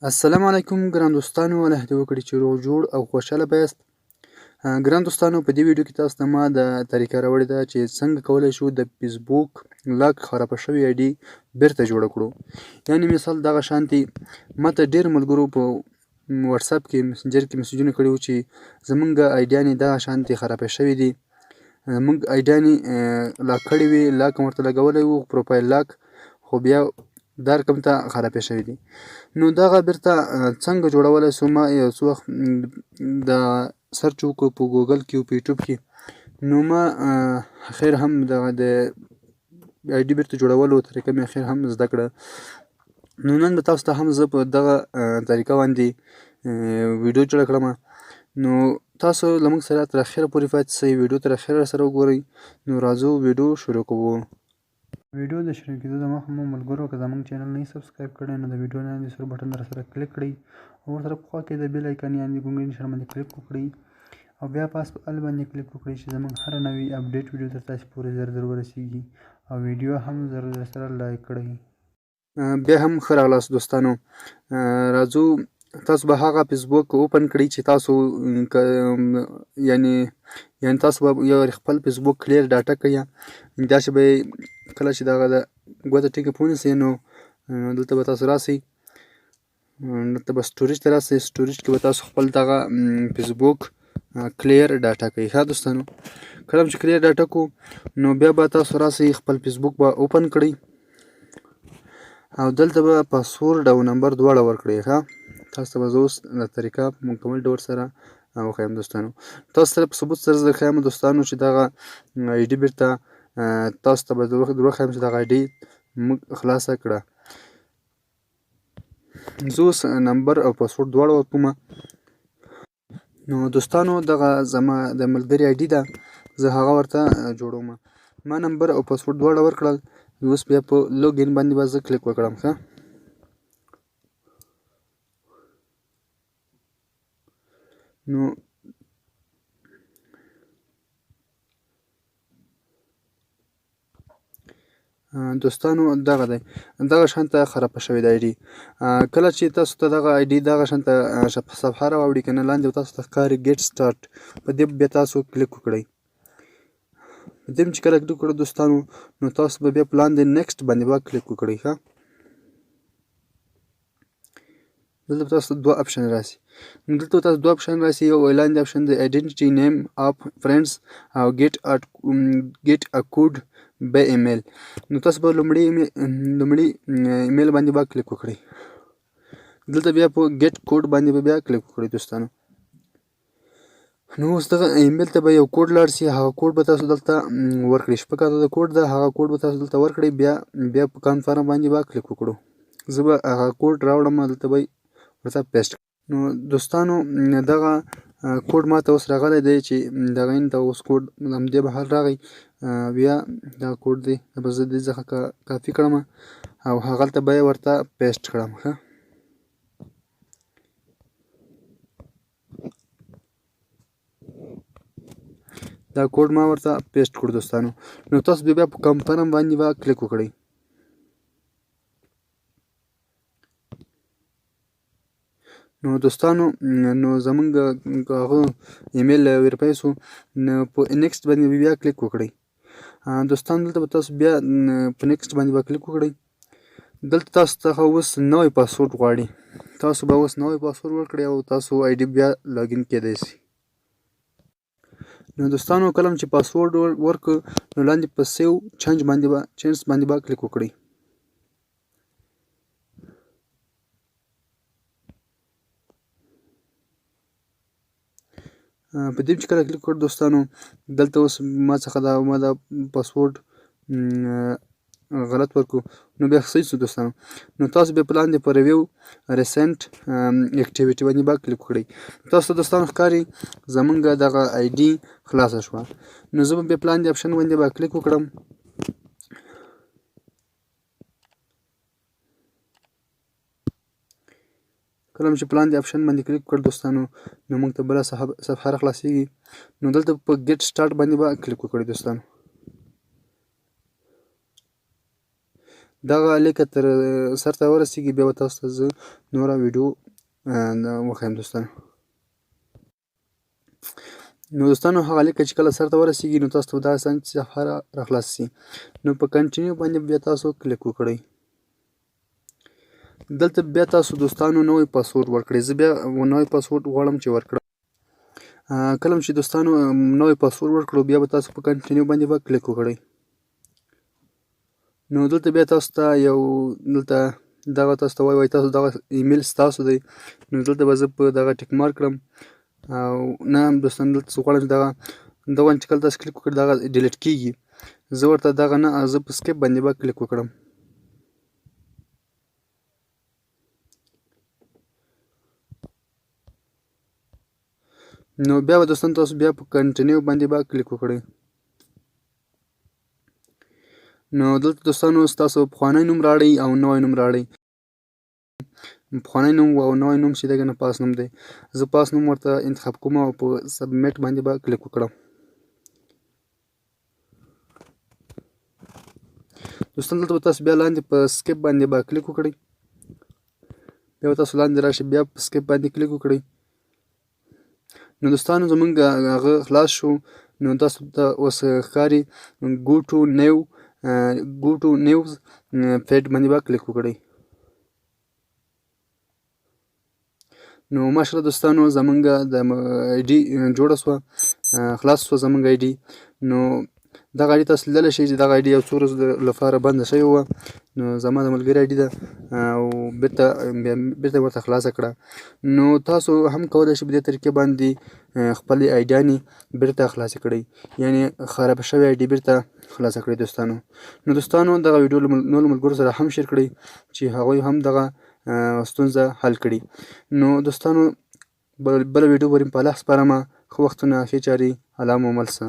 السلام علیکم ګران دوستانو، الله دې وکړي چې روغ جوړ او خوشحاله به یاست. ګران دوستانو، په دې ویډیو کې تاسو ته ما د طریقه راوړې ده چې څنګه کولی شو د فیسبوک لاک خرابه شوې آی ډي بیرته جوړه کړو. یعنې مثال دغه شانتې ماته ډېر ملګرو په واتساپ کې مسنجر کې مسیجونه کړي وو چې زمونږ آیډیانې دغه شانتې خرابې شوې دي. موږ آیډیانې لاک کړې وې، لاک مو ورته لګولی وو، پروفایل لاک، خو بیا دا رقم ته خرابې شوې دي. نو دغه بیرته څنګه جوړولی سو، ما یو څه وخت د سرچ وکړو په ګوګل کې او په یوټیوب کې. نو ما اخر هم دغه د آی ډي بیرته جوړولو طریقه مې اخر هم زده کړه. نو نن به تاسو ته هم زه په دغه طریقه باندې ویډیو جوړه کړم. نو تاسو له موږ سره تر اخره پورې پاتې شئ، ویډیو تر اخره سره وګورئ. نو راځو ویډیو شروع کوو. ویډیو د شروع کېدو دمخه مو ملګرو که زموږ چینل نه یې سبسکرایب کړی نو د ویډیو لاندې سور بټن در سره کلیک کړئ او ورسره په خوا کې د بیل ایکن یعنې ګونګړي نښان باندې کلیک وکړئ او بیا پاس په ال باندې کلیک وکړئ چې زموږ هره نوې اپډیټ ویډیو تر تاسو پورې زر زر ورسیږي او ویډیو هم زر زر سره لایک کړئ. بیا هم ښه راغلاست دوستانو. راځو تاسو به هغه فیسبوک اوپن کړئ چې تاسو یعنې تاسو به یو خپل فیسبوک کلیر ډاټا کړئ. داسې به کله چې دغه د ګوته ټکي په ونیسئ نو دلته به تاسو راسئ، دلته به سټوریج ته راسئ. سټوریج کې به تاسو خپل دغه فیسبوک کلیر ډاټا کوئ. ښه دوستانو، کله چې کلیر ډاټا کو نو بیا به تاسو راسئ، خپل فیسبوک به اوپن کړئ او دلته به پاسورډ او نمبر دواړه ورکړئ. ښه، تاسو ته به زه اوس د طریقه په مکمل ډول سره وښیم دوستانو. تاسو سره په ثبوت سره زه ښیم دوستانو چې دغه آی ډي بیرته تاسو ته به وښیم چې دغه آی ډي موږ خلاصه کړه. زه اوس نمبر او پاسورډ دواړه ورکوم. نو دوستانو دغه زما د ملګري آی ډي ده، زه هغه ورته جوړوم. ما نمبر او پاسورډ دواړه ورکړل. اوس بیا په لوګین باندې به زه کلیک وکړم. ښه، نو دوستانو دغه دی، دغه شانته خرابه شوې ده آی ډي. کله چې تاسو ته دغه آی ډي دغه شانته صفحه راوړي که نه، لاندې تاسو ته ښکاري ګیټ سټارټ، په دې بیا تاسو کلیک وکړئ. په دې چې کله کلیک وکړئ دوستانو نو تاسو به بیا په لاندې نیکسټ باندې به کلیک وکړئ. ښه، دلته به تاسو ته دوه اپشن راسي. نو دلته به تاسو دوه اپشن راسي، یو لاندې اپشن د آیډنټیټي نیم اف فرینډز او ګیټ ا کوډ به ایمیل. نو تاسو به لومړی ایمیل باندې به کلیک وکړئ. دلته بیا په ګیټ کوډ باندې به بیا کلیک وکړئ دوستانو. نو اوس دغه ایمیل ته به یو کوډ لاړ سي، هغه کوډ به تاسو دلته ورکړئ. شپږ عدده کوډ ده، هغه کوډ به تاسو دلته ورکړئ. بیا په کنفرم باندې به کلیک وکړو. زه به هغه کوډ راوړم، دلته به ورته پیسټ. نو دوستانو دغه کوډ ما ته اوس راغلی دی چې دغه ته اوس کوډ همدې بهر راغی. بیا دا کوډ دی، به زه دې څخه کاپي کړم او هغلته به یې ورته پیسټ کړم. ښه، دا کوډ ما ورته پیسټ کړ دوستانو. نو تاسو بیا په کنفرم باندې به کلیک وکړئ. نو دوستانو نو زمونږ هغه ایمیل ویریفای سو، نو په نیکسټ باندې بیا کلیک وکړئ. دوستانو دلته به تاسو بیا په نیکسټ باندې به کلیک وکړئ. دلته تاسو څخه اوس نوی پاسورډ غواړي. تاسو به اوس نوی پاسورډ ورکړئ او تاسو آی ډي بیا لاګین کیدای شي. نو دوستانو کله چې پاسورډ ورکړو نو لاندې په سیو چینج باندې به کلیک وکړئ. په دې چې کله کلیک وکړ دوستانو دلته اوس ما څخه دا پاسورډ غلط ورکړو. نو بیا صحیح شو دوستانو. نو تاسو بیا په لاندې په ریویو ریسنټ اکټیویټي باندې به کلیک وکړئ. تاسو ته دوستانو ښکاري زمونږ دغه آی ډي خلاصه شوه. نو زه به بیا په لاندې اپشن باندې به کلیک وکړم. کله چې په لاندې اپشن باندې کلیک وکړ دوستانو نو موږ ته بله صفحه راخلاصیږي. نو دلته په ګیټ سټارټ باندې به کلیک وکړئ دوستانو. دغه لیک تر سر ته ورسیږي بیا به تاسو ته زه نوره ویډیو وښیم دوستانو. نو دوستانو هغه لیک چې کله سر ته ورسیږي نو تاسو ته به داسې صفحه راخلاصه شي. نو په کنټینیو باندې بیا تاسو کلیک وکړئ. دلته بیا تاسو دوستانو نوی پاسورډ ورکړئ. زه بیا نوی پاسورډ غواړم چې ورکړم. کله چې دوستانو نوی پاسورډ ورکړو بیا به تاسو په کنټینیو باندې به کلیک وکړئ. نو دلته بیا تاسو ته دلته دغه تاسو ته وایي تاسو دغه ایمیل ستاسو دی. نو دلته به زه په دغه ټیک مارک کړم او نه دوستانو دلته زه غواړم چې دغه باندې چې کله تاسو کلیک وکړئ دغه ډیلیټ کیږي. زه ورته دغه نه زه په سکیپ باندې به کلیک وکړم. نو بیا به دوستانو تاسو بیا په کنټینیو باندې به کلیک وکړئ. نو دلته دوستانو ستاسو پخوانی نوم راوړئ او نوی نوم راوړئ. پخوانی نوم او نوی نوم چې دی کنه پاس نوم دی. زه پاس نوم ورته انتخاب کوم او په سبمیټ باندې به کلیک وکړم. دوستانو دلته به تاسو بیا لاندې په سکیپ باندې به کلیک وکړئ. بیا به تاسو لاندې راشئ بیا په سکیپ باندې کلیک وکړئ. نو دوستانو زمونږ هغه خلاص شو. نو تاسو ته اوس ښکاري ګو ټو نیوز پیډ باندې به کلیک وکړئ. نو ماشاءالله دوستانو زمونږ د آی ډي جوړه شوه، خلاص شوه زمونږ آی ډي. نو دغه آی ډي تاسو لیدلی شئ چې دغه آی ډي یو څو ورځو لپاره بنده شوې وه. نو زما د ملګري آی ډي ده او بېرته مې ورته خلاصه کړه. نو تاسو هم کولی شئ په دې طریقې باندې خپلې آی ډیانې بېرته خلاصې کړئ، یعنې خرابه شوې آی ډي بېرته خلاصه کړئ دوستانو. نو دوستانو دغه ویډیو نورو ملګرو سره هم شیر کړئ چې هغوی هم دغه ستونزه حل کړي. نو دوستانو بله ویډیو پورې په الله سپارمه. ښه وختونه، ښې چارې، الله مو مل شه.